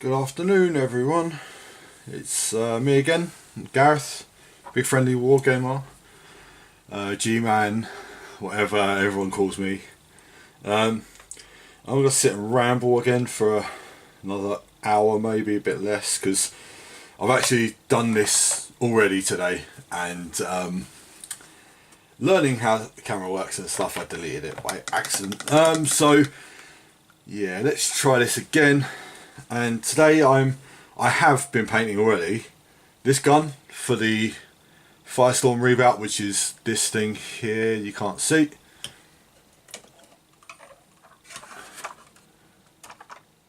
Good afternoon, everyone. It's me again, Gareth, BigFriendlyWarGamer, G-Man, whatever everyone calls me. I'm gonna sit and ramble again for another hour, maybe a bit less, because I've actually done this already today, and learning how the camera works and stuff, I deleted it by accident. So yeah, let's try this again. And today I have been painting already this gun for the Firestorm Reboot, which is this thing here. You can't see.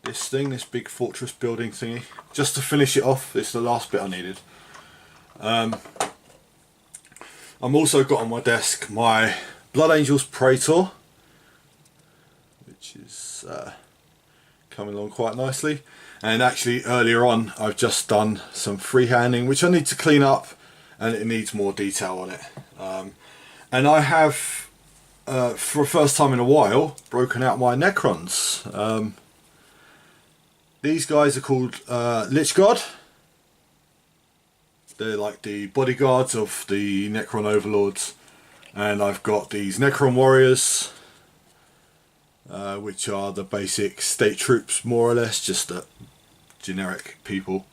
This thing, this big fortress building thingy. Just to finish it off, it's the last bit I needed. I'm also got on my desk my Blood Angels Praetor, which is coming along quite nicely. And actually earlier on I've just done some freehanding which I need to clean up, and it needs more detail on it. And I have for the first time in a while broken out my Necrons. These guys are called Lich God. They're like the bodyguards of the Necron overlords, and I've got these Necron warriors, which are the basic state troops, more or less, just generic people.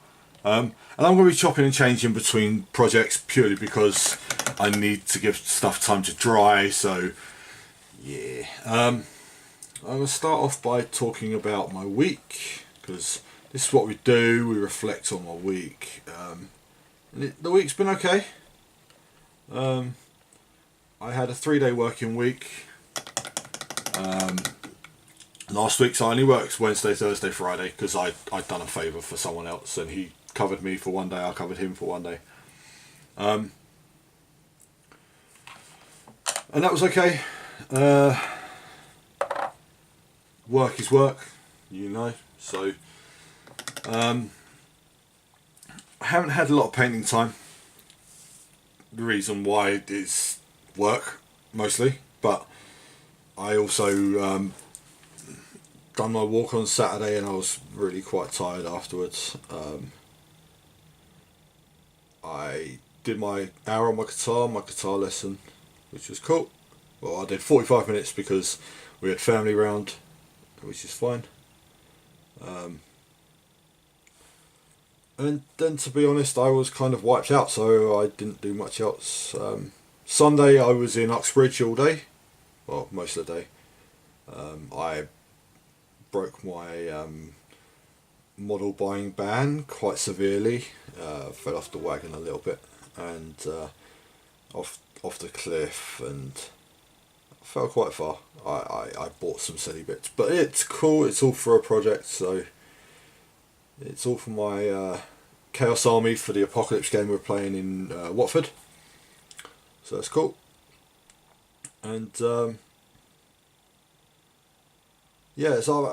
And I'm going to be chopping and changing between projects purely because I need to give stuff time to dry. So yeah, I'm going to start off by talking about my week, because this is what we do. We reflect on my week. And the week's been okay. I had a 3-day working week. Last week, so I only worked Wednesday, Thursday, Friday, because I'd done a favour for someone else, and he covered me for one day, I covered him for one day. And that was okay. Work is work, you know, so I haven't had a lot of painting time. The reason why is work, mostly, but I also done my walk on Saturday and I was really quite tired afterwards. I did my hour on my guitar lesson, which was cool. Well, I did 45 minutes because we had family round, which is fine. And then, to be honest, I was kind of wiped out, so I didn't do much else. Sunday I was in Uxbridge all day, well, most of the day. I broke my model buying ban quite severely, fell off the wagon a little bit, and off the cliff, and fell quite far. I bought some silly bits, but it's cool. It's all for a project, so it's all for my Chaos Army for the Apocalypse game we're playing in Watford, so that's cool. And yeah, so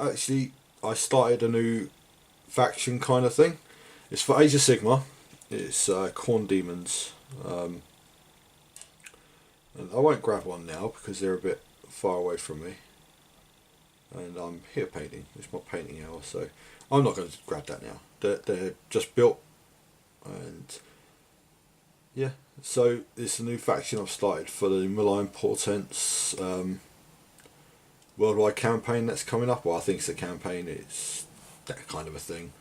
I started a new faction kind of thing. It's for Age of Sigmar. It's Corn Demons. And I won't grab one now because they're a bit far away from me. And I'm here painting. It's my painting hour, so I'm not going to grab that now. They're just built. And yeah, so it's a new faction I've started for the Malign Portents worldwide campaign that's coming up. Well, I think it's a campaign, it's that kind of a thing.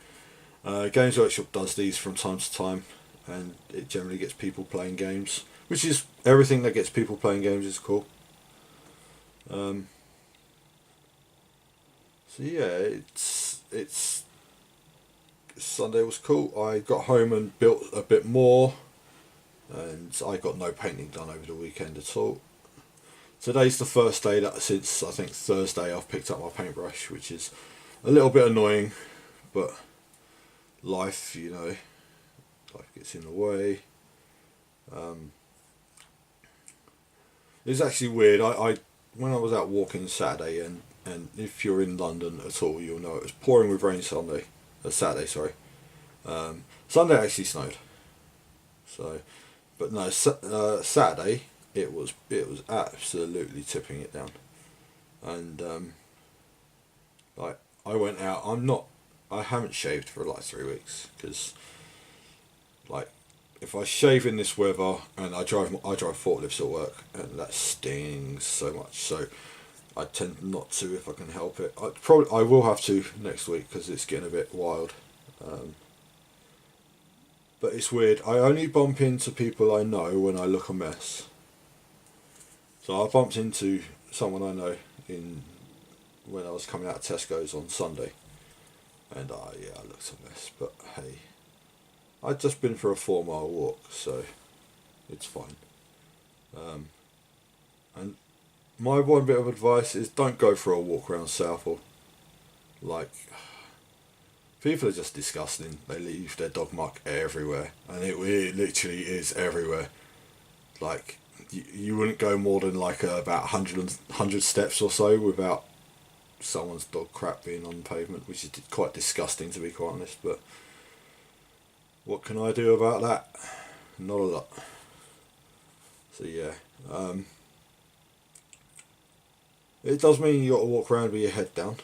Games Workshop does these from time to time, and it generally gets people playing games, which is everything that gets people playing games is cool. So yeah, it's Sunday was cool. I got home and built a bit more, and I got no painting done over the weekend at all. Today's the first day that since I think Thursday I've picked up my paintbrush, which is a little bit annoying, but life, you know, life gets in the way. It's actually weird. I when I was out walking Saturday, and if you're in London at all, you'll know it was pouring with rain Saturday. Sorry. Sunday actually snowed. So, but no, Saturday. It was absolutely tipping it down, and like I went out. I'm not I haven't shaved for like 3 weeks because, like, if I shave in this weather and I drive forklifts at work, and that stings so much. So I tend not to if I can help it. I will have to next week because it's getting a bit wild. But it's weird. I only bump into people I know when I look a mess. So I bumped into someone I know when I was coming out of Tesco's on Sunday, and I looked a mess. But hey, I'd just been for a 4 mile walk, so it's fine. And my one bit of advice is don't go for a walk around Southall. Like, people are just disgusting. They leave their dog muck everywhere, and it literally is everywhere. Like, you wouldn't go more than like about 100 steps or so without someone's dog crap being on the pavement, which is quite disgusting, to be quite honest. But what can I do about that? Not a lot. So yeah, it does mean you got to walk around with your head down,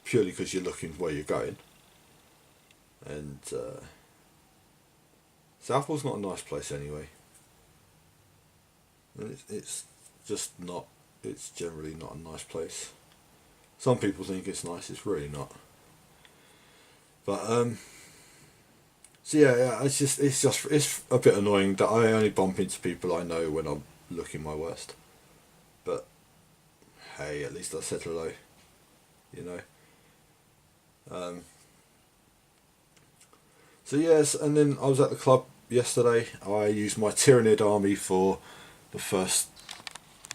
purely because you're looking where you're going. And Southall's not a nice place anyway. And it's just not. It's generally not a nice place. Some people think it's nice. It's really not. But so yeah, it's a bit annoying that I only bump into people I know when I'm looking my worst. But hey, at least I said hello. You know. So yes, and then I was at the club yesterday. I used my Tyrannid army for the first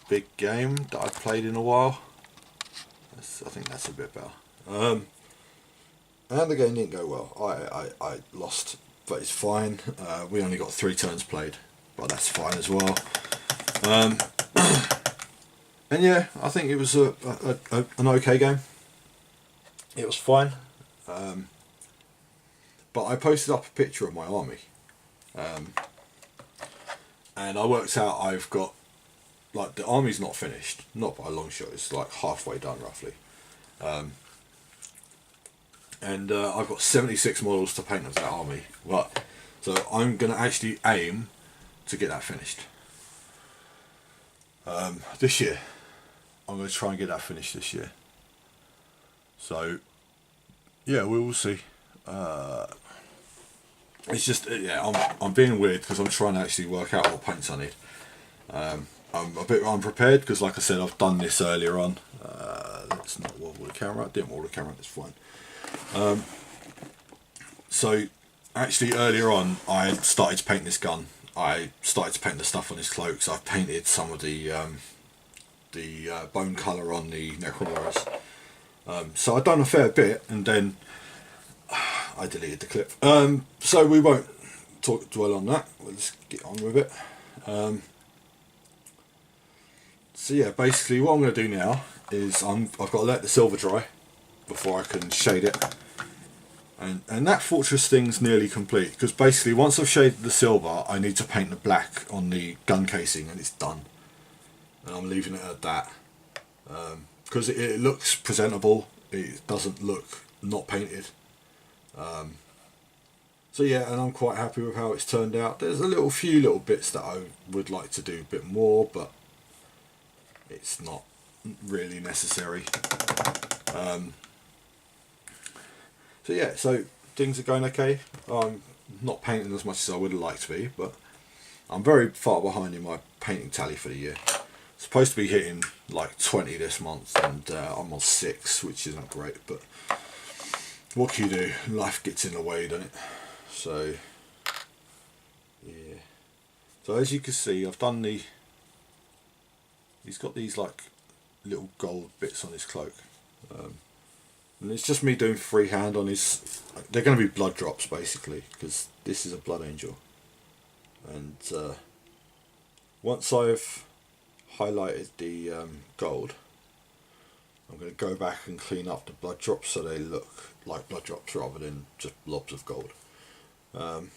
big game that I've played in a while. I think that's a bit better. And the game didn't go well. I lost, but it's fine. We only got 3 turns played, but that's fine as well. And yeah, I think it was an okay game. It was fine. But I posted up a picture of my army. And I worked out I've got, like, the army's not finished, not by a long shot, it's like halfway done roughly. And I've got 76 models to paint of that army. But so I'm going to actually aim to get that finished. This year. I'm going to try and get that finished this year. So, yeah, we will see. It's just, yeah, I'm being weird because I'm trying to actually work out what paints I need. I'm a bit unprepared because, like I said, I've done this earlier on. Let's not wobble the camera. I didn't wobble the camera, it's fine. So, actually, earlier on, I started to paint this gun. I started to paint the stuff on his cloaks. I've painted some of the bone colour on the Necromoras. So I've done a fair bit, and then I deleted the clip. So we won't dwell on that. We'll just get on with it. So yeah, basically what I'm going to do now is I've got to let the silver dry before I can shade it. And that fortress thing's nearly complete, because basically once I've shaded the silver, I need to paint the black on the gun casing, and it's done. And I'm leaving it at that. Because it looks presentable, it doesn't look not painted. So yeah, and I'm quite happy with how it's turned out. There's a few little bits that I would like to do a bit more, but it's not really necessary. So yeah, so things are going okay. I'm not painting as much as I would have liked to be, but I'm very far behind in my painting tally for the year. Supposed to be hitting like 20 this month, and I'm on 6, which isn't great, but what can you do? Life gets in the way, doesn't it? So yeah. So as you can see, I've done he's got these like little gold bits on his cloak. And it's just me doing freehand on his. They're going to be blood drops basically, because this is a blood angel. And once I've highlighted the gold, I'm going to go back and clean up the blood drops so they look like blood drops rather than just blobs of gold. But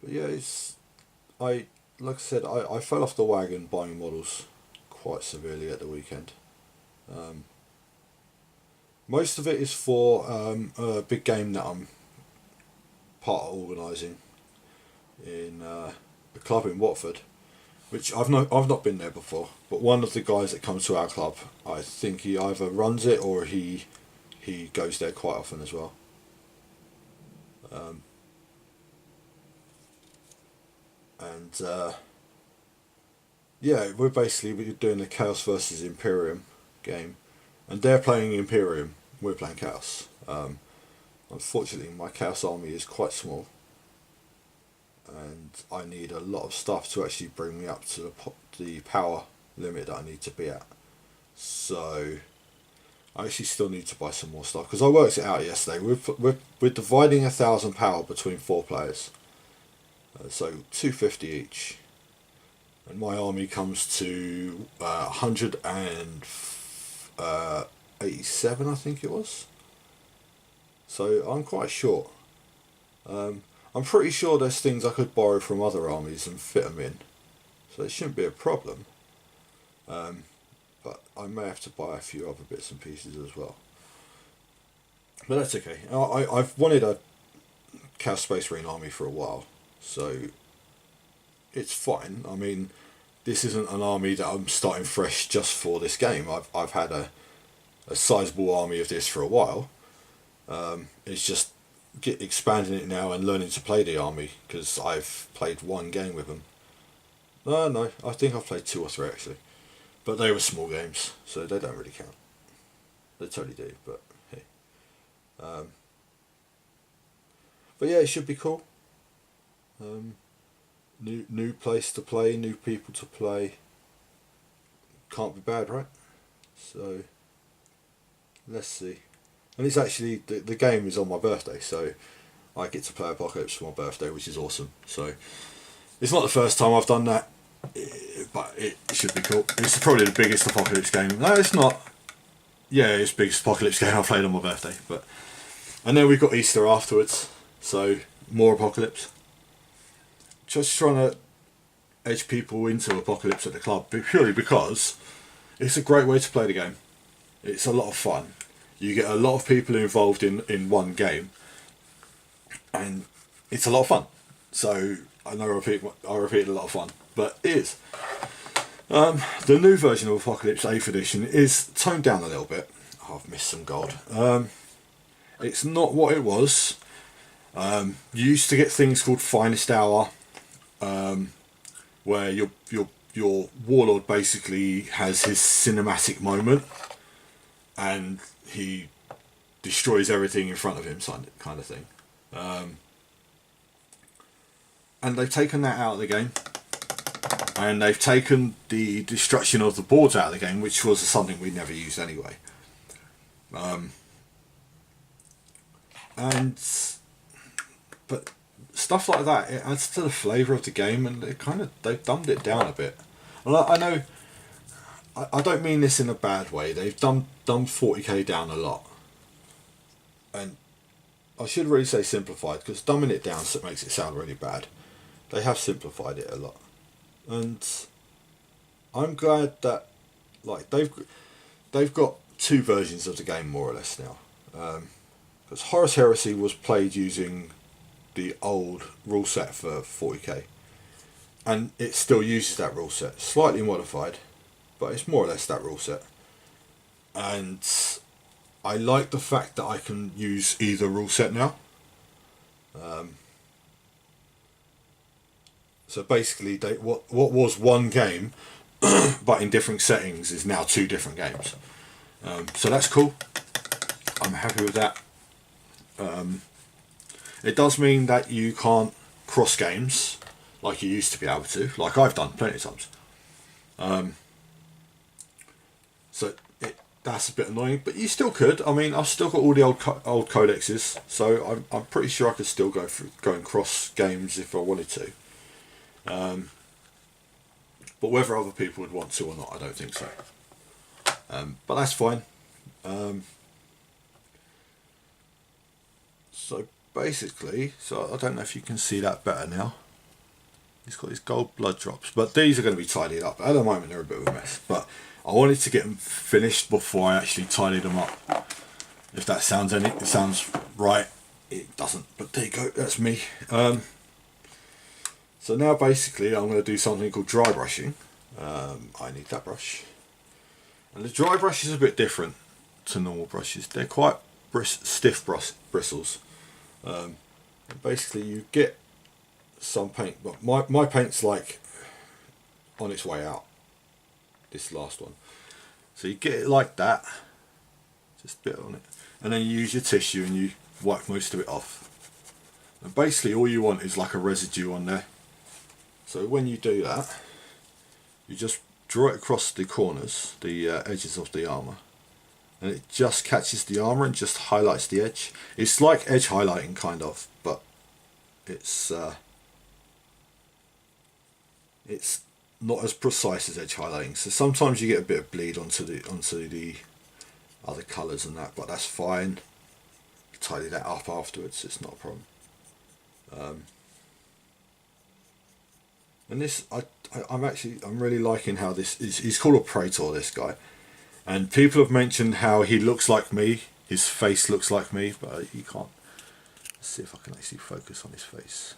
yeah, like I said, I fell off the wagon buying models quite severely at the weekend. Most of it is for a big game that I'm part of organising in a club in Watford, which I've not been there before. But one of the guys that comes to our club, I think he either runs it or he goes there quite often as well. And yeah, we're doing the Chaos versus Imperium game, and they're playing Imperium, we're playing Chaos. Unfortunately, my Chaos army is quite small, and I need a lot of stuff to actually bring me up to the power limit that I need to be at. So I actually still need to buy some more stuff, because I worked it out yesterday. We're dividing 1,000 power between 4 players, so 250 each. And my army comes to 187, I think it was. So I'm quite short. I'm pretty sure there's things I could borrow from other armies and fit them in, so it shouldn't be a problem. But I may have to buy a few other bits and pieces as well. But that's okay. I've wanted a Chaos Space Marine army for a while, so it's fine. I mean, this isn't an army that I'm starting fresh just for this game. I've had a sizable army of this for a while. It's just expanding it now and learning to play the army, because I've played one game with them. No, I think I've played 2 or 3 actually, but they were small games, so they don't really count. They totally do, but hey. But yeah, it should be cool. New place to play, new people to play. Can't be bad, right? So let's see. And it's actually the game is on my birthday, so I get to play Apocalypse for my birthday, which is awesome. So it's not the first time I've done that, but it should be cool. It's probably the biggest Apocalypse game. No, it's not. Yeah, it's the biggest Apocalypse game I've played on my birthday. And then we've got Easter afterwards, so more Apocalypse. Just trying to edge people into Apocalypse at the club, purely because it's a great way to play the game. It's a lot of fun. You get a lot of people involved in one game, and it's a lot of fun. So I know I repeat a lot of fun, but it is. The new version of Apocalypse 8th edition is toned down a little bit. Oh, I've missed some gold. It's not what it was. You used to get things called Finest Hour, where your warlord basically has his cinematic moment, and he destroys everything in front of him, kind of thing. And they've taken that out of the game, and they've taken the destruction of the boards out of the game, which was something we never used anyway. But stuff like that, it adds to the flavour of the game, and they've dumbed it down a bit. And I know, I don't mean this in a bad way. They've dumbed 40k down a lot, and I should really say simplified, because dumbing it down makes it sound really bad. They have simplified it a lot, and I'm glad that they've got 2 versions of the game more or less now. Because Horus Heresy was played using the old rule set for 40k, and it still uses that rule set, slightly modified, but it's more or less that rule set. And I like the fact that I can use either rule set now. So basically, what was one game, but in different settings, is now 2 different games. So that's cool. I'm happy with that. It does mean that you can't cross games like you used to be able to, like I've done plenty of times. So that's a bit annoying, but you still could. I mean, I've still got all the old codexes, so I'm pretty sure I could still go and cross games if I wanted to. But whether other people would want to or not, I don't think so. But that's fine. So basically, I don't know if you can see that better now. He's got his gold blood drops, but these are going to be tidied up. At the moment, they're a bit of a mess, but I wanted to get them finished before I actually tidied them up. If that sounds it sounds right, it doesn't. But there you go. That's me. So now basically I'm going to do something called dry brushing. I need that brush. And the dry brush is a bit different to normal brushes. They're quite stiff bristles. Basically you get some paint, but my paint's like on its way out, this last one. So you get it like that, just a bit on it, and then you use your tissue and you wipe most of it off. And basically all you want is like a residue on there. So when you do that, you just draw it across the corners, the edges of the armour, and it just catches the armour and just highlights the edge. It's like edge highlighting kind of, but it's not as precise as edge highlighting. So sometimes you get a bit of bleed onto the other colours and that, but that's fine. Tidy that up afterwards, it's not a problem. And this, I'm really liking how this is. He's called a Praetor, this guy, and people have mentioned how he looks like me. His face looks like me, but you can't. Let's see if I can actually focus on his face.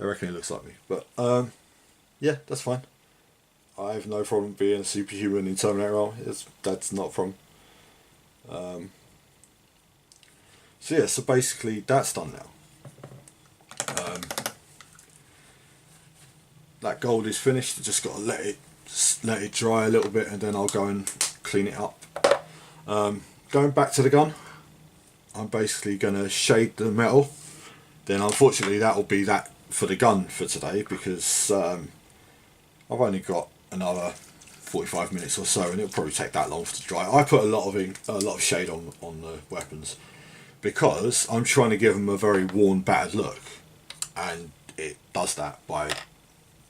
I reckon he looks like me, but yeah, that's fine. I have no problem being a superhuman in Terminator role. That's not a problem. So yeah, so basically that's done now. That gold is finished. I just got to let it dry a little bit, and then I'll go and clean it up. Going back to the gun, I'm basically going to shade the metal. Then unfortunately that will be that for the gun for today, because I've only got another 45 minutes or so, and it'll probably take that long to dry. I put a lot of shade on the weapons because I'm trying to give them a very worn, battered look, and it does that by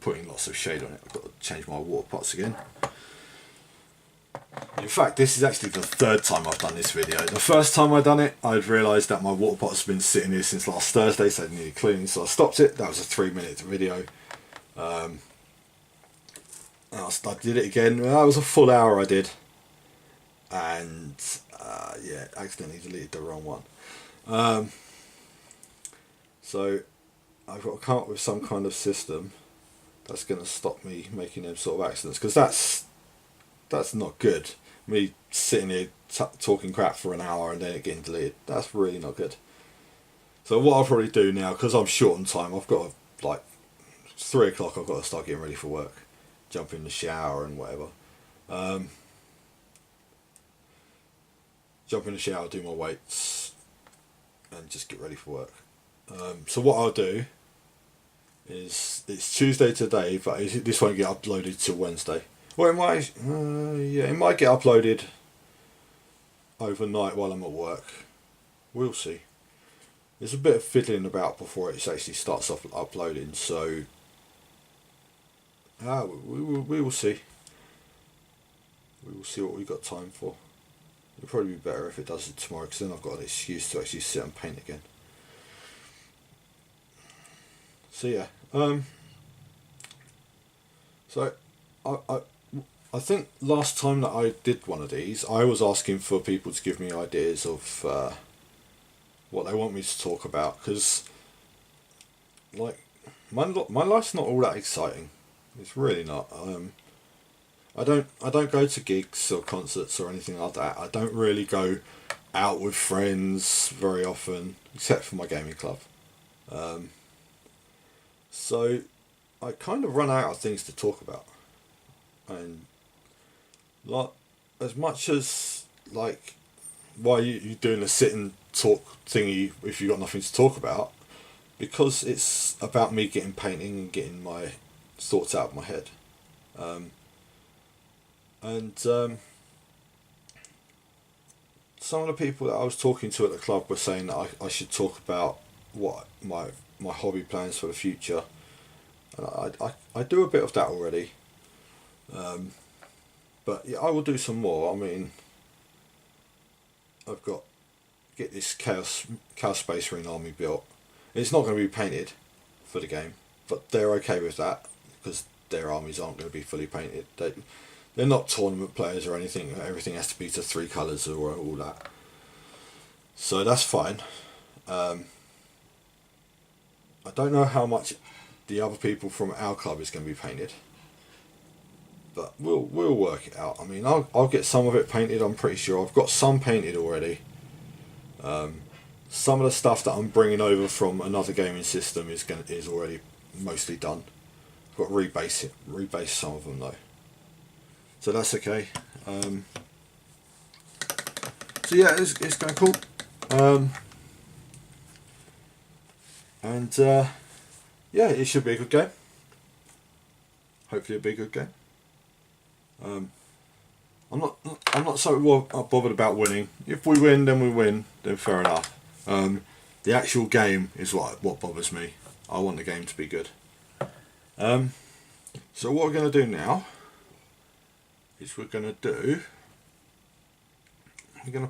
putting lots of shade on it. I've got to change my water pots again. In fact, this is actually the third time I've done this video. The first time I done it, I'd realised that my water pot's been sitting here since last Thursday, so it needed cleaning, so I stopped it. That was a 3-minute video. I did it again. That was a full hour I did, and yeah, accidentally deleted the wrong one. So I've got to come up with some kind of system that's going to stop me making them sort of accidents, because that's not good. Me sitting here talking crap for an hour and then it getting deleted, that's really not good. So what I'll probably do now, because I'm short on time, I've got to, like 3 o'clock, I've got to start getting ready for work, jump in the shower and whatever. Jump in the shower, do my weights, and just get ready for work. So what I'll do is, it's Tuesday today, but this won't get uploaded till Wednesday. Well, it might, yeah, it might get uploaded overnight while I'm at work. We'll see. There's a bit of fiddling about before it actually starts off uploading, so we will see. We will see what we've got time for. It'll probably be better if it does it tomorrow, because then I've got an excuse to actually sit and paint again. So yeah, so I think last time that I did one of these, I was asking for people to give me ideas of what they want me to talk about, because like my life's not all that exciting. It's really not. I don't go to gigs or concerts or anything like that. I don't really go out with friends very often, except for my gaming club. So I kind of run out of things to talk about, and like, as much as like, why you doing a sit and talk thingy if you got nothing to talk about? Because it's about me getting painting and getting my thoughts out of my head. Some of the people that I was talking to at the club were saying that I should talk about what my hobby plans for the future, and I do a bit of that already, but yeah, I will do some more. I mean, I've got get this Chaos Space Marine army built. It's not going to be painted for the game, but they're okay with that because their armies aren't going to be fully painted. They're not tournament players or anything. Everything has to be to 3 colours or all that. So that's fine. I don't know how much the other people from our club is going to be painted, but we'll work it out. I mean, I'll get some of it painted. I'm pretty sure I've got some painted already. Some of the stuff that I'm bringing over from another gaming system is already mostly done. I've got to rebase some of them though, so that's okay. So yeah, it's going cool. And yeah, it should be a good game. Hopefully, it'll be a good game. I'm not so bothered about winning. If we win, then we win. Then fair enough. The actual game is what bothers me. I want the game to be good. So what we're going to do now is we're going to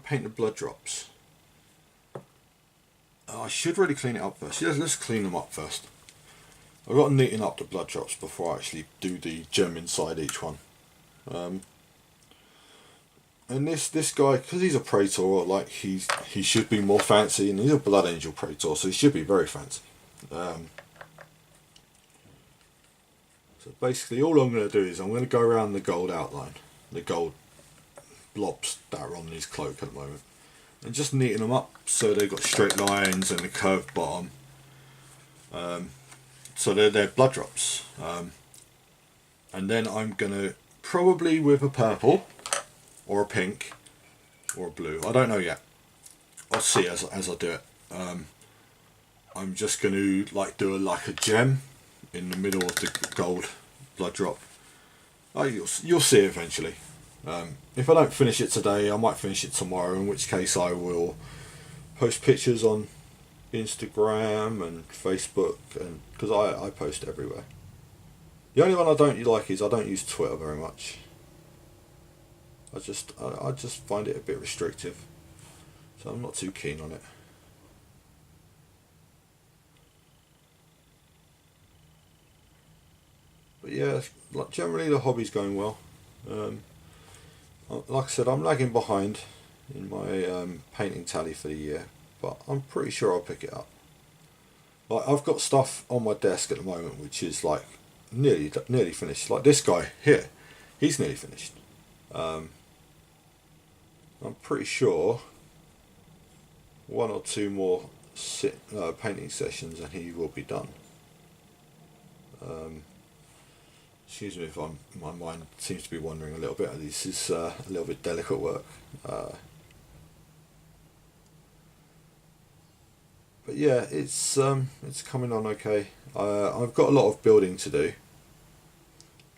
paint the blood drops. I should really clean it up first. Let's clean them up first. I've got to neaten up the blood drops before I actually do the gem inside each one. And this guy, because he's a Praetor, like he should be more fancy, and he's a Blood Angel Praetor, so he should be very fancy. So basically all I'm going to do is I'm going to go around the gold outline, the gold blobs that are on his cloak at the moment, and just neaten them up so they've got straight lines and a curved bottom. So they're blood drops. And then I'm going to, probably with a purple, or a pink, or a blue, I don't know yet. I'll see as I do it. I'm just going to do a gem in the middle of the gold blood drop. You'll see eventually. If I don't finish it today, I might finish it tomorrow, in which case I will post pictures on Instagram and Facebook, and because I post everywhere. The only one I don't like is I don't use Twitter very much. I just find it a bit restrictive, so I'm not too keen on it. But yeah, generally the hobby's going well. Like I said, I'm lagging behind in my painting tally for the year, but I'm pretty sure I'll pick it up. I've got stuff on my desk at the moment which is nearly finished. Like this guy here, he's nearly finished. I'm pretty sure one or two more painting sessions and he will be done. Excuse me if my mind seems to be wandering a little bit. This is a little bit delicate work. But yeah, it's coming on okay. I've got a lot of building to do.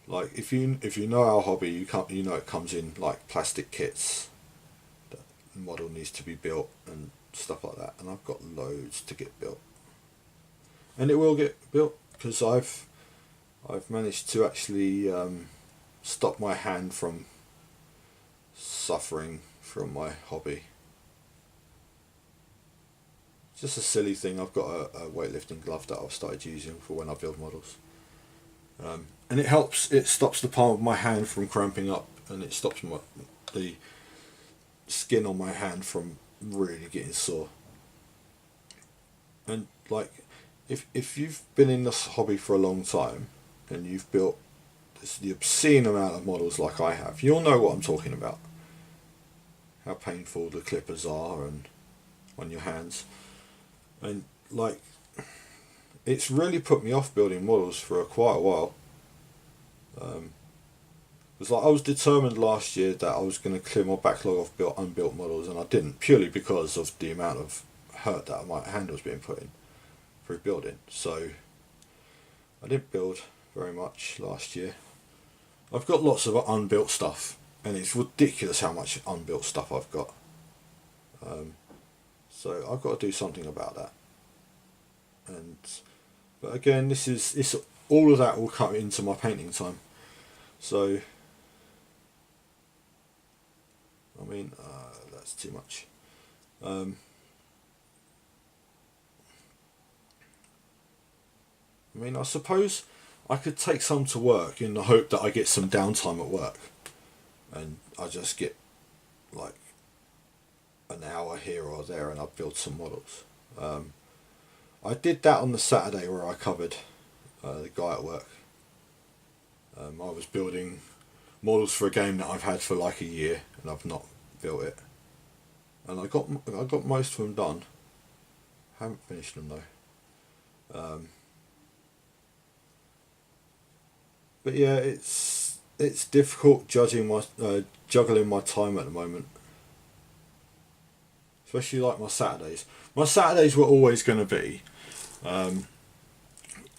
Like if you know our hobby, you know it comes in like plastic kits. The model needs to be built and stuff like that, and I've got loads to get built. And it will get built because I've managed to actually stop my hand from suffering from my hobby. Just a silly thing. I've got a weightlifting glove that I've started using for when I build models, and it helps. It stops the palm of my hand from cramping up, and it stops the skin on my hand from really getting sore. And like, if you've been in this hobby for a long time and you've built the obscene amount of models like I have, you'll know what I'm talking about. How painful the clippers are and on your hands. And like, it's really put me off building models for quite a while. It's like I was determined last year that I was going to clear my backlog of unbuilt models, and I didn't, purely because of the amount of hurt that my hand was being put in through building. So I didn't build very much last year. I've got lots of unbuilt stuff, and it's ridiculous how much unbuilt stuff I've got. So I've got to do something about that. But again, it's all of that will come into my painting time. So I mean, that's too much. I mean, I suppose I could take some to work in the hope that I get some downtime at work, and I just get like a an hour here or there and I'd build some models. I did that on the Saturday where I covered the guy at work. I was building models for a game that I've had for like a year and I've not built it. And I got most of them done. Haven't finished them though. But yeah, it's difficult juggling my time at the moment. Especially like my Saturdays. My Saturdays were always going to be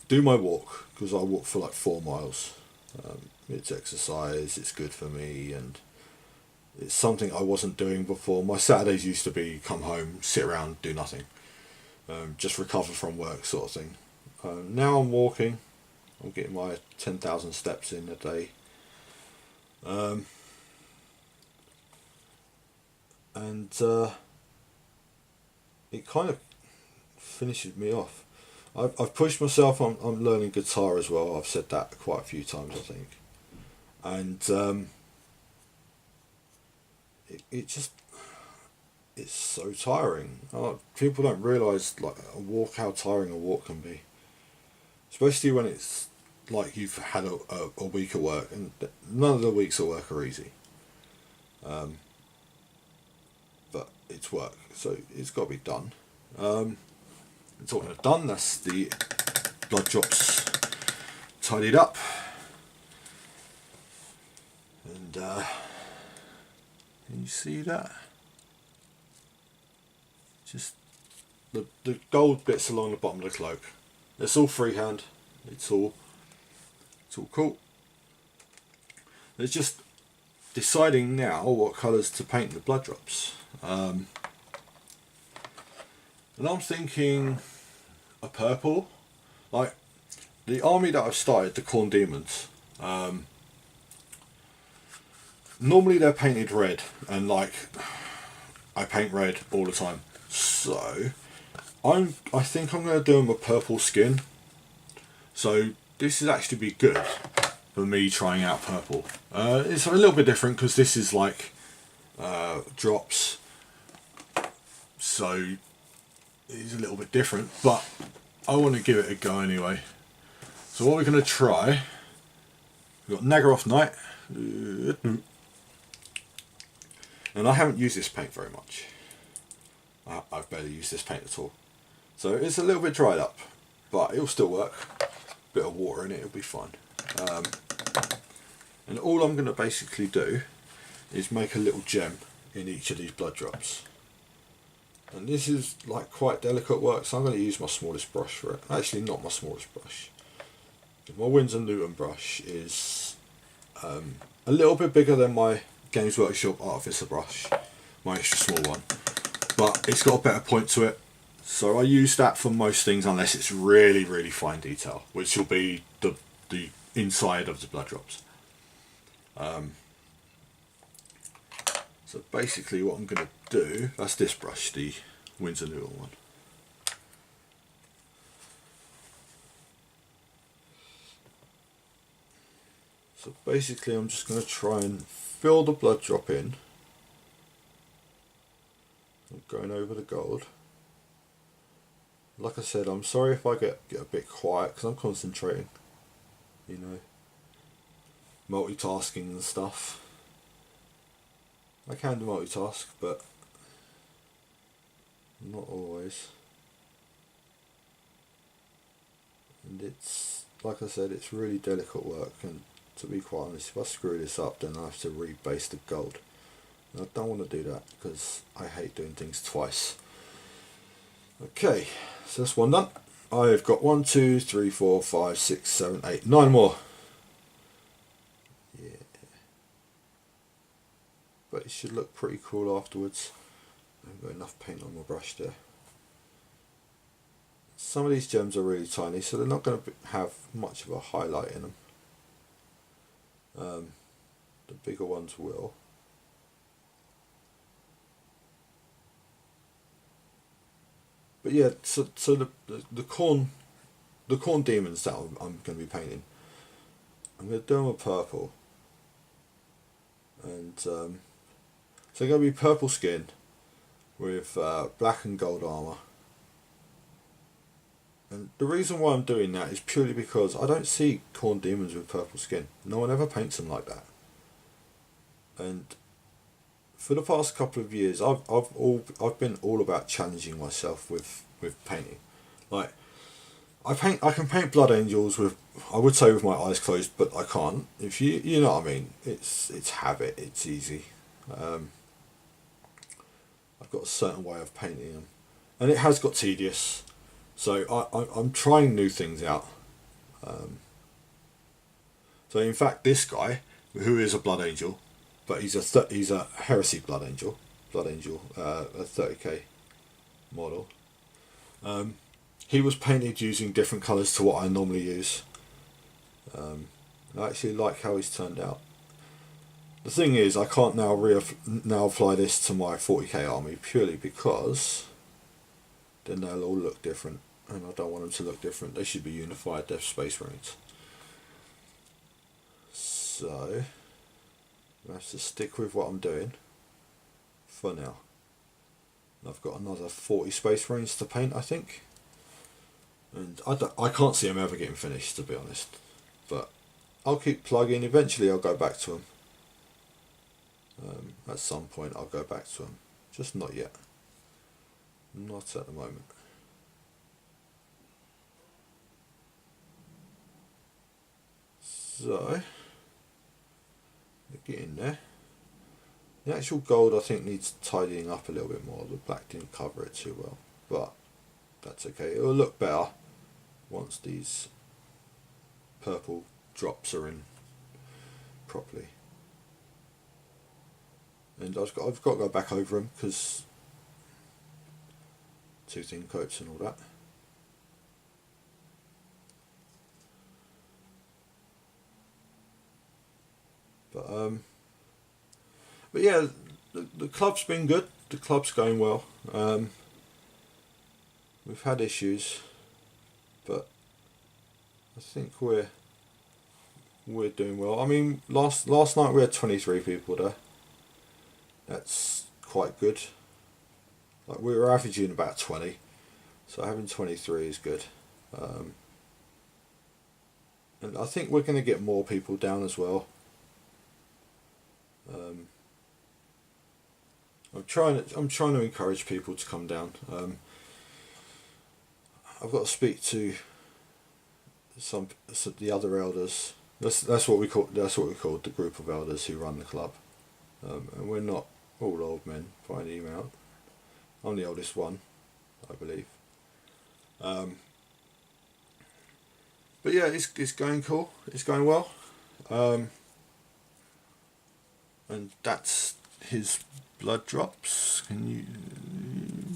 do my walk, because I walk for like 4 miles. It's exercise, it's good for me, and it's something I wasn't doing before. My Saturdays used to be come home, sit around, do nothing. Just recover from work sort of thing. Now I'm walking. I'm getting my 10,000 steps in a day. It kind of finishes me off. I've pushed myself. I'm learning guitar as well. I've said that quite a few times, I think. And it's so tiring. People don't realise how tiring a walk can be, especially when it's like you've had a week of work, and none of the weeks of work are easy. But it's work, so it's got to be done. Talking of done, that's the blood drops tidied up, and can you see that? Just the gold bits along the bottom of the cloak. It's all freehand. It's all cool. It's just deciding now what colours to paint the blood drops. And I'm thinking a purple. Like the army that I've started, the Khorne Demons. Normally they're painted red, and like I paint red all the time. So I think I'm going to do them a purple skin. So this is actually be good for me trying out purple. It's a little bit different because this is like drops, so it's a little bit different, but I want to give it a go anyway. So what we're going to try, we've got Nagaroth Knight, and I haven't used this paint very much. I've barely used this paint at all, so it's a little bit dried up, but it'll still work. Bit of water in it, it'll be fine. And all I'm going to basically do is make a little gem in each of these blood drops. And this is like quite delicate work, so I'm going to use my smallest brush for it. Actually, not my smallest brush. My Winsor Newton brush is a little bit bigger than my Games Workshop Artificer brush, my extra small one, but it's got a better point to it. So I use that for most things unless it's really, really fine detail, which will be the inside of the blood drops. So basically what I'm going to do, that's this brush, the Winsor Newton one. So basically I'm just going to try and fill the blood drop in. I'm going over the gold. Like I said, I'm sorry if I get a bit quiet because I'm concentrating, you know, multitasking and stuff. I can do multitask, but not always. And it's, like I said, it's really delicate work, and to be quite honest, if I screw this up then I have to rebase the gold. And I don't want to do that because I hate doing things twice. Okay, so that's one done. I've got 1, 2, 3, 4, 5, 6, 7, 8, 9 more. Yeah. But it should look pretty cool afterwards. I've got enough paint on my brush there. Some of these gems are really tiny, so they're not going to have much of a highlight in them. The bigger ones will. But yeah, so the Khorne Demons that I'm going to be painting, I'm going to do them a purple, and so they're going to be purple skin with black and gold armour. And the reason why I'm doing that is purely because I don't see Khorne demons with purple skin. No one ever paints them like that. And for the past couple of years, I've been all about challenging myself with painting. Like I can paint blood angels with, I would say, with my eyes closed, but I can't. If you know what I mean. It's habit. It's easy. I've got a certain way of painting them, and it has got tedious. So I'm trying new things out. So in fact, this guy, who is a blood angel, but he's a heresy blood angel, a 30k model. He was painted using different colours to what I normally use. I actually like how he's turned out. The thing is, I can't now apply this to my 40k army purely because then they'll all look different, and I don't want them to look different. They should be unified. They're space marines. So I have to stick with what I'm doing for now. I've got another 40 space marines to paint, I think, and I can't see them ever getting finished, to be honest. But I'll keep plugging. Eventually, I'll go back to them. At some point, I'll go back to them. Just not yet. Not at the moment. So, get in there. The actual gold, I think, needs tidying up a little bit more. The black didn't cover it too well, but that's okay. It will look better once these purple drops are in properly. And I've got to go back over them because two thin coats and all that. But yeah, the club's been good. The club's going well. We've had issues, but I think we're doing well. I mean, last night we had 23 people there. That's quite good. Like, we were averaging about 20, so having 23 is good. And I think we're going to get more people down as well. I'm trying to encourage people to come down. I've got to speak to some the other elders. That's what we call the group of elders who run the club. And we're not all old men by any amount. I'm the oldest one, I believe. But yeah, it's going cool. It's going well. And that's his blood drops. You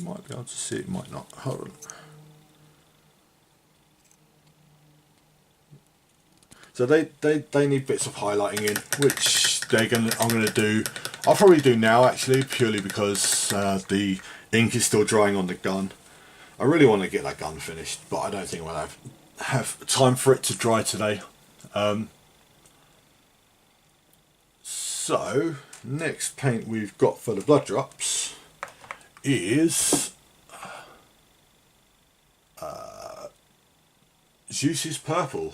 might be able to see it, might not. Hold on. So they need bits of highlighting in, which I'm gonna do. I'll probably do now, actually, purely because the ink is still drying on the gun. I really want to get that gun finished, but I don't think I'm gonna have time for it to dry today. So next paint we've got for the blood drops is Zeus's purple.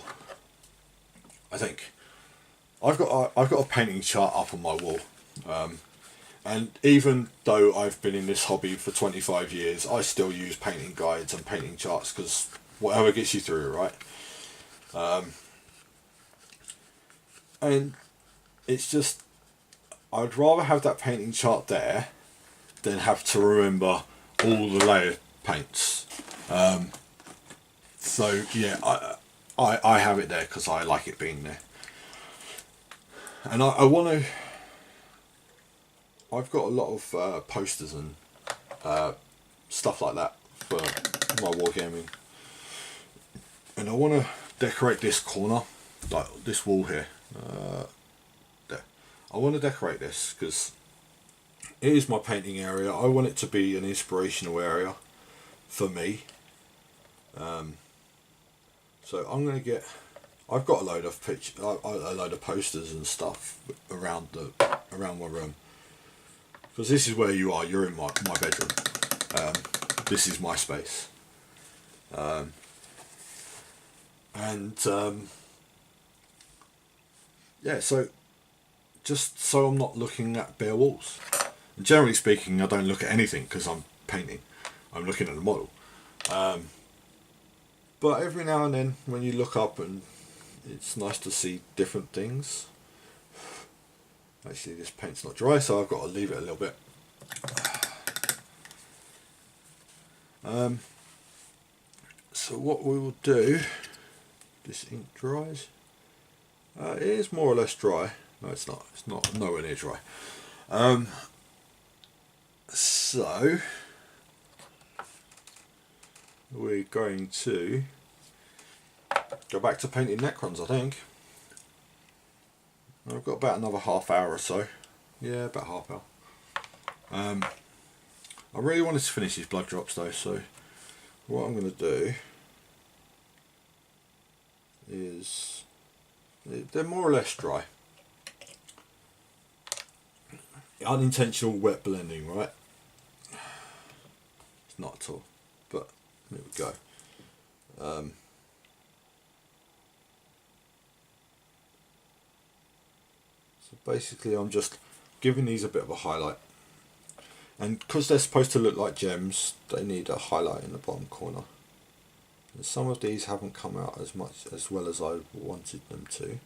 I think I've got a painting chart up on my wall, and even though I've been in this hobby for 25 years, I still use painting guides and painting charts because whatever gets you through, right? And it's just, I'd rather have that painting chart there than have to remember all the layer paints. So yeah, I have it there because I like it being there. And I want to, I've got a lot of posters and stuff like that for my wargaming. And I want to decorate this corner, like this wall here. There. I want to decorate this because it is my painting area. I want it to be an inspirational area for me. So I'm going to get, I've got a load of a load of posters and stuff around my room. because this is where you are. You're in my bedroom. This is my space. Yeah, so just so I'm not looking at bare walls. And generally speaking, I don't look at anything because I'm painting. I'm looking at the model. But every now and then, when you look up, and it's nice to see different things. Actually, this paint's not dry, so I've got to leave it a little bit. So what we will do, this ink dries. It is more or less dry. No, it's not. It's not nowhere near dry. So we're going to go back to painting Necrons, I think. I've got about another half hour or so. Yeah, about half hour. I really wanted to finish these blood drops though, so what I'm going to do is, they're more or less dry. Unintentional wet blending, right? It's not at all, but there we go. So basically I'm just giving these a bit of a highlight, and because they're supposed to look like gems, they need a highlight in the bottom corner. And some of these haven't come out as well as I wanted them to.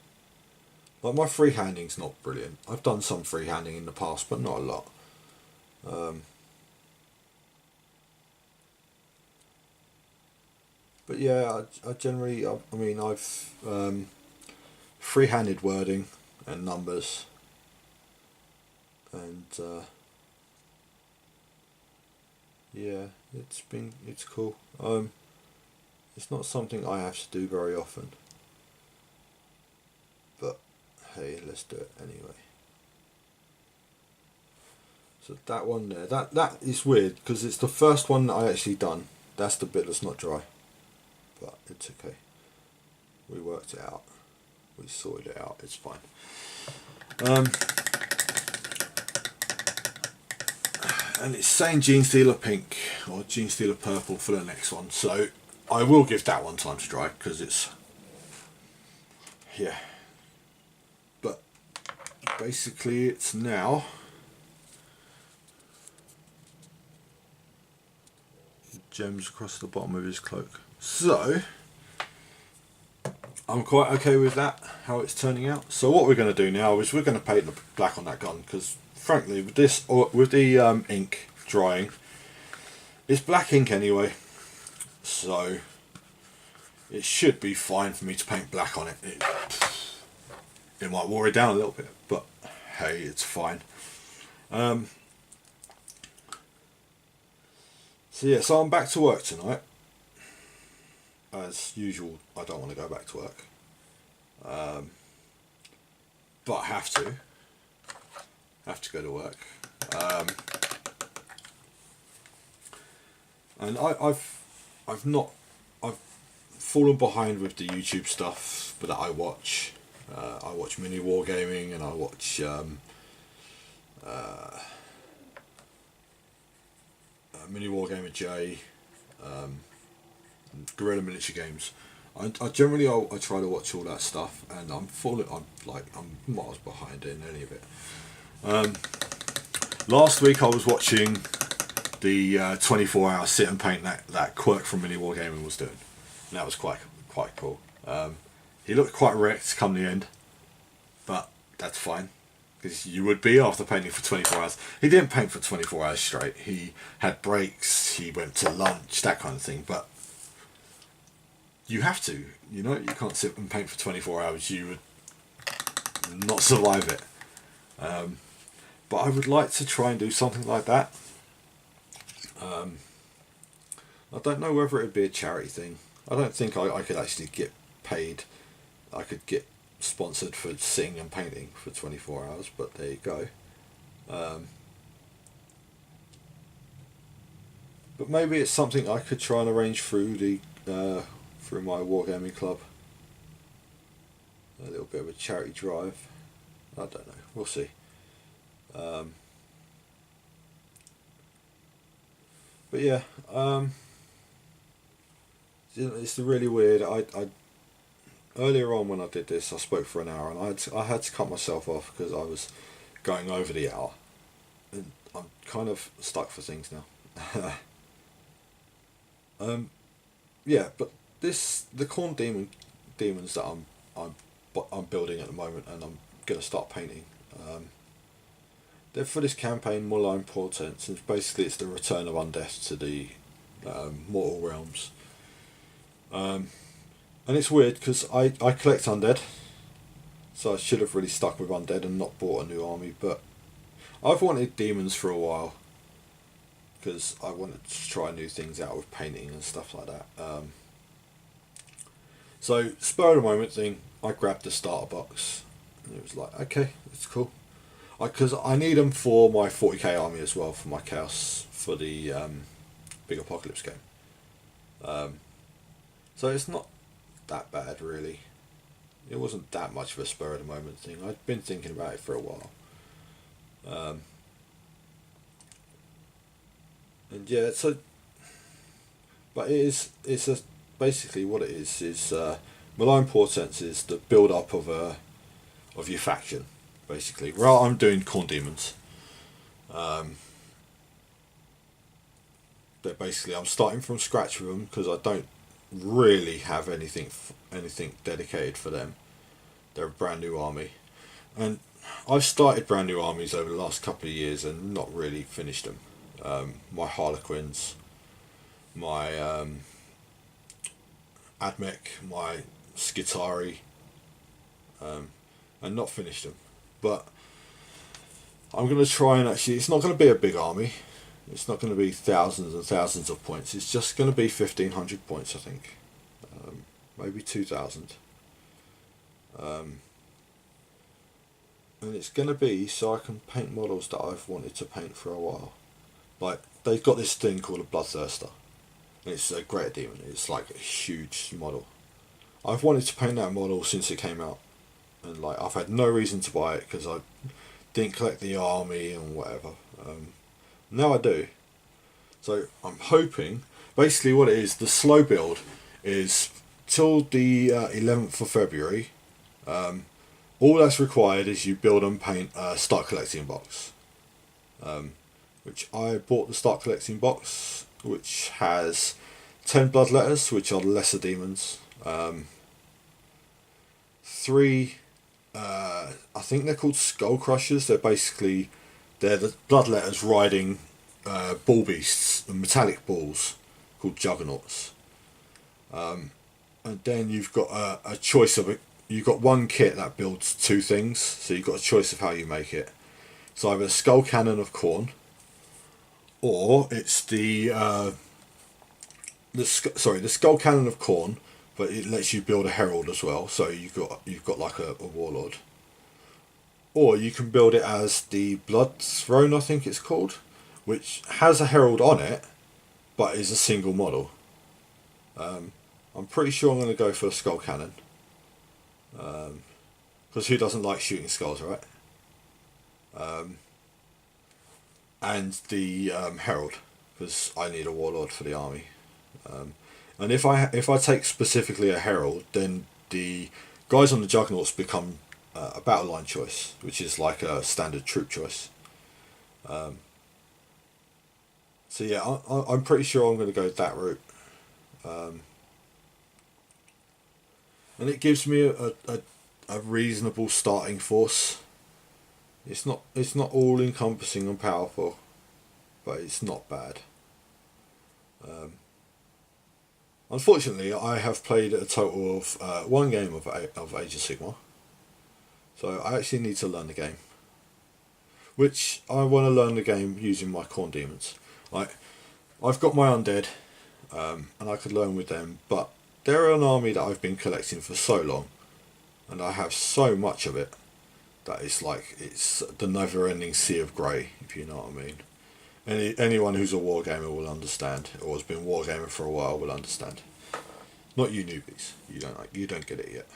Like, my freehanding's not brilliant. I've done some freehanding in the past, but not a lot. But yeah, I generally, I mean, I've free-handed wording and numbers, and yeah, it's cool. It's not something I have to do very often, but hey, let's do it anyway. So that one there, that is weird because it's the first one that I actually done. That's the bit that's not dry, but it's okay. We worked it out. We sorted it out. It's fine. And it's saying Gene Stealer pink or Gene Stealer purple for the next one, so I will give that one time to dry because it's, yeah. But basically it's now gems across the bottom of his cloak. So I'm quite okay with that, how it's turning out. So what we're going to do now is we're going to paint the black on that gun, because frankly with this, or with the ink drying, it's black ink anyway, so it should be fine for me to paint black on it. It might water it down a little bit, but hey, it's fine. So yeah, so I'm back to work tonight. As usual, I don't want to go back to work, but I have to go to work, and I've fallen behind with the YouTube stuff that I watch. I watch Mini Wargaming, and I watch Mini Wargamer J, Guerrilla Miniature Games. I generally try to watch all that stuff, and I'm miles behind in any of it. Last week I was watching the 24-hour sit and paint that Quirk from Mini Wargaming was doing, and that was quite cool. He looked quite wrecked come the end, but that's fine, because you would be after painting for 24 hours. He didn't paint for 24 hours straight. He had breaks, he went to lunch, that kind of thing, but you have to, you know, you can't sit and paint for 24 hours. You would not survive it. But I would like to try and do something like that. I don't know whether it would be a charity thing. I don't think I could actually get paid. I could get sponsored for sitting and painting for 24 hours, but there you go. But maybe it's something I could try and arrange through through my Wargaming club. A little bit of a charity drive. I don't know. We'll see. But yeah, it's really weird. I earlier on when I did this, I spoke for an hour, and I had to cut myself off because I was going over the hour, and I'm kind of stuck for things now. um, yeah, but the demons that I'm building at the moment, and I'm gonna start painting. Um, they're for this campaign, Malign Portents, and basically it's the return of undeath to the mortal realms. Um, and it's weird because I collect undead, so I should have really stuck with undead and not bought a new army. But I've wanted demons for a while because I wanted to try new things out with painting and stuff like that. So spur of the moment thing, I grabbed the starter box, and it was like, okay, it's cool. Because I need them for my 40k army as well, for my chaos, for the big apocalypse game. Um, so it's not that bad really. It wasn't that much of a spur of the moment thing. I'd been thinking about it for a while. Um, and yeah, so but it's a basically what it is Malign Portents is the build up of your faction basically. Well, I'm doing Corn Demons. Um, but basically I'm starting from scratch with them because I don't really have anything dedicated for them. They're a brand new army, and I've started brand new armies over the last couple of years and not really finished them. My Harlequins, my Admech, my Skitari, and not finished them. But I'm going to try and actually, it's not going to be a big army. It's not going to be thousands and thousands of points. It's just going to be 1,500 points, I think. Maybe 2,000. And it's going to be so I can paint models that I've wanted to paint for a while. Like, they've got this thing called a Bloodthirster. And it's a greater demon. It's like a huge model. I've wanted to paint that model since it came out. And like, I've had no reason to buy it because I didn't collect the army and whatever. Now I do. So I'm hoping, basically what it is, the slow build is till the 11th of February. All that's required is you build and paint a start collecting box. Which I bought the start collecting box, which has 10 bloodletters, which are the lesser demons. 3, I think they're called skull crushers. They're the bloodletters riding ball beasts, the metallic balls called juggernauts. And then you've got a choice of it. You've got one kit that builds two things, so you've got a choice of how you make it. It's either a skull cannon of corn, or it's the skull cannon of corn, but it lets you build a herald as well. So you've got like a warlord, or you can build it as the blood throne, I think it's called, which has a herald on it, but is a single model. I'm pretty sure I'm going to go for a skull cannon. Because who doesn't like shooting skulls, right? And the herald, because I need a warlord for the army. And if I take specifically a herald, then the guys on the juggernauts become a battle line choice, which is like a standard troop choice. So yeah, I'm pretty sure I'm going to go that route. And it gives me a reasonable starting force. It's not all encompassing and powerful, but it's not bad. Unfortunately, I have played a total of one game of Age of Sigmar, so I actually need to learn the game. Which I want to learn the game using my Corn Demons. I've got my undead, and I could learn with them, but they're an army that I've been collecting for so long, and I have so much of it that it's the never-ending sea of grey, if you know what I mean. Anyone who's a wargamer will understand, or has been wargaming for a while will understand. Not you newbies, you don't get it yet.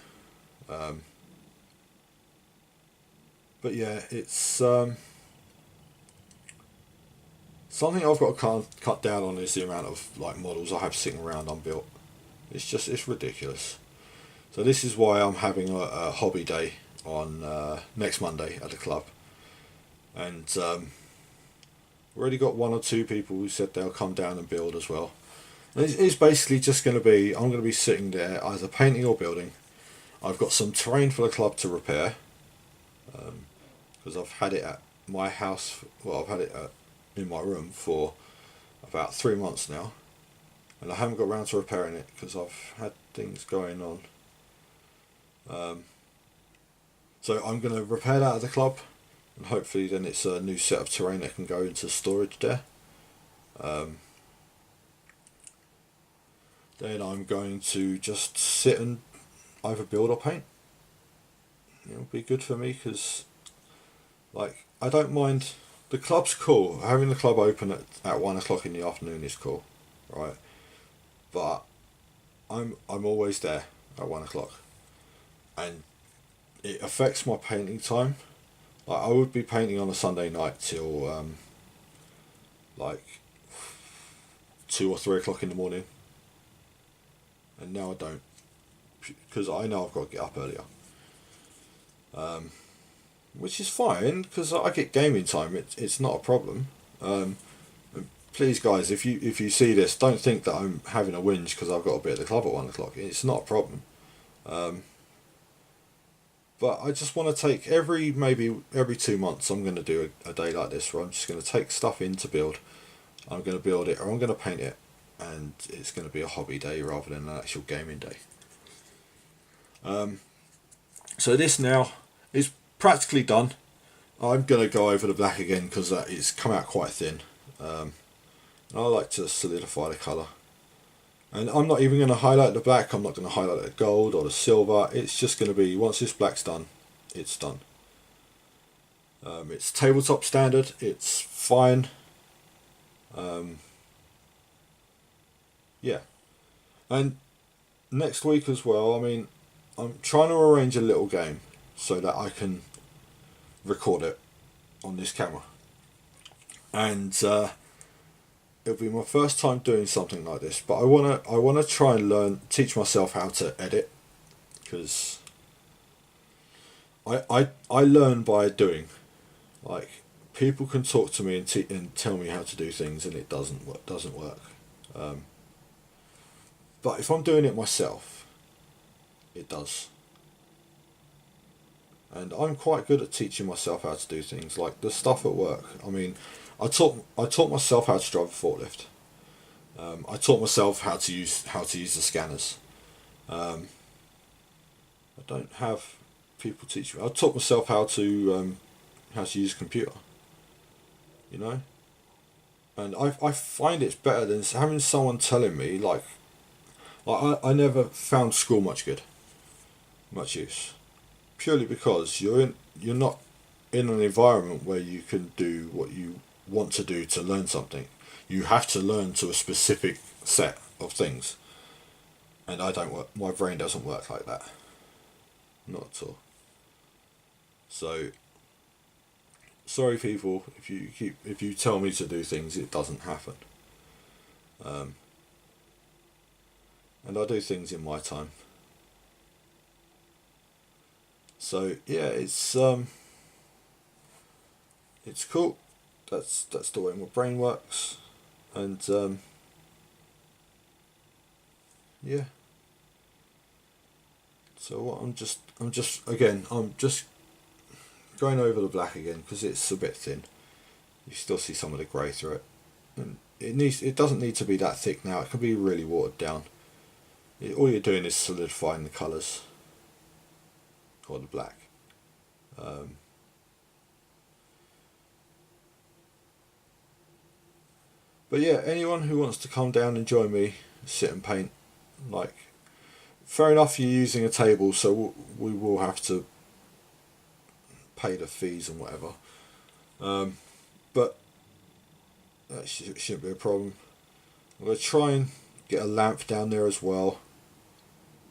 But yeah, it's Something I've got to cut down on is the amount of like models I have sitting around unbuilt. It's ridiculous. So this is why I'm having a hobby day on next Monday at the club, and already got one or two people who said they'll come down and build as well. And it's basically just going to be, I'm going to be sitting there either painting or building. I've got some terrain for the club to repair, because I've had it at my house, well I've had it in my room for about 3 months now, and I haven't got around to repairing it because I've had things going on. So I'm going to repair that at the club, and hopefully then it's a new set of terrain that can go into storage there. Then I'm going to just sit and either build or paint. It'll be good for me because, like, I don't mind. The club's cool. Having the club open at 1 o'clock in the afternoon is cool, right? But I'm always there at 1 o'clock, and it affects my painting time. Like, I would be painting on a Sunday night till like 2 or 3 o'clock in the morning, and now I don't, because I know I've got to get up earlier. Which is fine because I get gaming time. It's not a problem. Please, guys, if you see this, don't think that I'm having a whinge because I've got to be at the club at 1 o'clock. It's not a problem. But I just want to take maybe every 2 months I'm going to do a day like this where I'm just going to take stuff in to build. I'm going to build it or I'm going to paint it, and it's going to be a hobby day rather than an actual gaming day. So this now is practically done. I'm going to go over the black again because it's come out quite thin. And I like to solidify the colour. And I'm not even going to highlight the black, I'm not going to highlight the gold or the silver. It's just going to be, once this black's done, it's done. It's tabletop standard, it's fine. Yeah. And next week as well, I mean, I'm trying to arrange a little game so that I can record it on this camera, and it'll be my first time doing something like this. But I wanna try and teach myself how to edit, because I learn by doing. Like, people can talk to me and tell me how to do things, and it doesn't work. But if I'm doing it myself, it does. And I'm quite good at teaching myself how to do things, like the stuff at work. I mean, I taught myself how to drive a forklift. I taught myself how to use the scanners. I don't have people teach me. I taught myself how to use a computer. You know, and I find it's better than having someone telling me. Like I never found school much use. Purely because you're not in an environment where you can do what you want to do to learn something. You have to learn to a specific set of things, and I don't work. My brain doesn't work like that. Not at all. So, sorry people, if you tell me to do things, it doesn't happen. And I do things in my time. So yeah, it's cool. That's the way my brain works, and yeah. So what I'm just going over the black again because it's a bit thin. You still see some of the grey through it, and it doesn't need to be that thick now. It can be really watered down. All you're doing is solidifying the colours. Or the black. But yeah, anyone who wants to come down and join me, sit and paint, like, fair enough, you're using a table, so we will have to pay the fees and whatever. But that shouldn't be a problem. I'm going to try and get a lamp down there as well,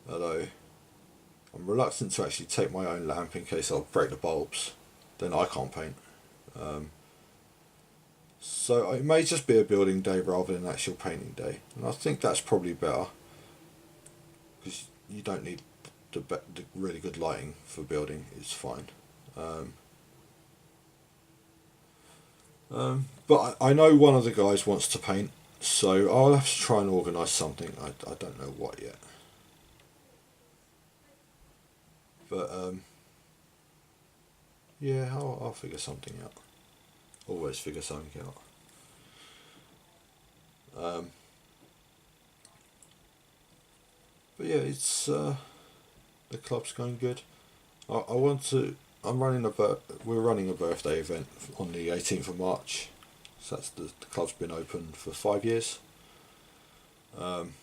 although I'm reluctant to actually take my own lamp in case I'll break the bulbs. Then I can't paint. So it may just be a building day rather than an actual painting day, and I think that's probably better, because you don't need the really good lighting for building. It's fine. But I know one of the guys wants to paint, so I'll have to try and organise something. I don't know what yet. But yeah, I'll figure something out. Always figure something out. But yeah, it's the club's going good. I want to. We're running a birthday event on the 18th of March. So that's the club's been open for 5 years. And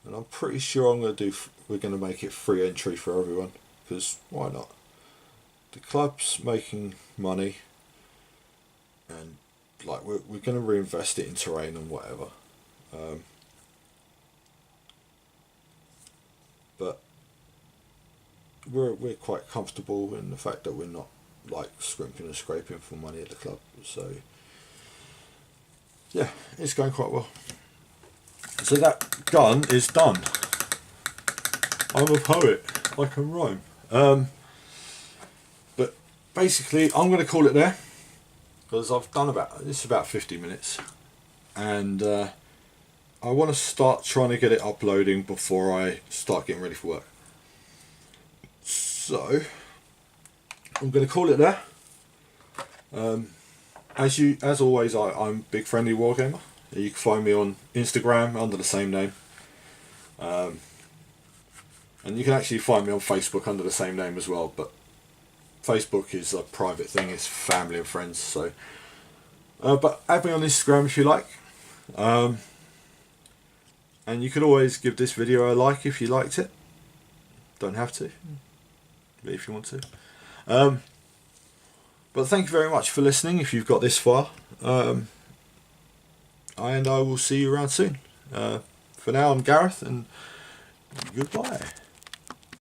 I'm pretty sure we're going to make it free entry for everyone, because why not? The club's making money, and like we're going to reinvest it in terrain and whatever. But we're quite comfortable in the fact that we're not like scrimping and scraping for money at the club. So yeah, it's going quite well. So that gun is done. I'm a poet. I can rhyme. But basically, I'm going to call it there, because I've done about 50 minutes, and I want to start trying to get it uploading before I start getting ready for work. So I'm going to call it there. As always, I'm BigFriendlyWarGamer. You can find me on Instagram under the same name, and you can actually find me on Facebook under the same name as well. But Facebook is a private thing; it's family and friends. So, but add me on Instagram if you like. And you could always give this video a like if you liked it. Don't have to, but if you want to. But thank you very much for listening if you've got this far. And I will see you around soon. For now, I'm Gareth, and goodbye.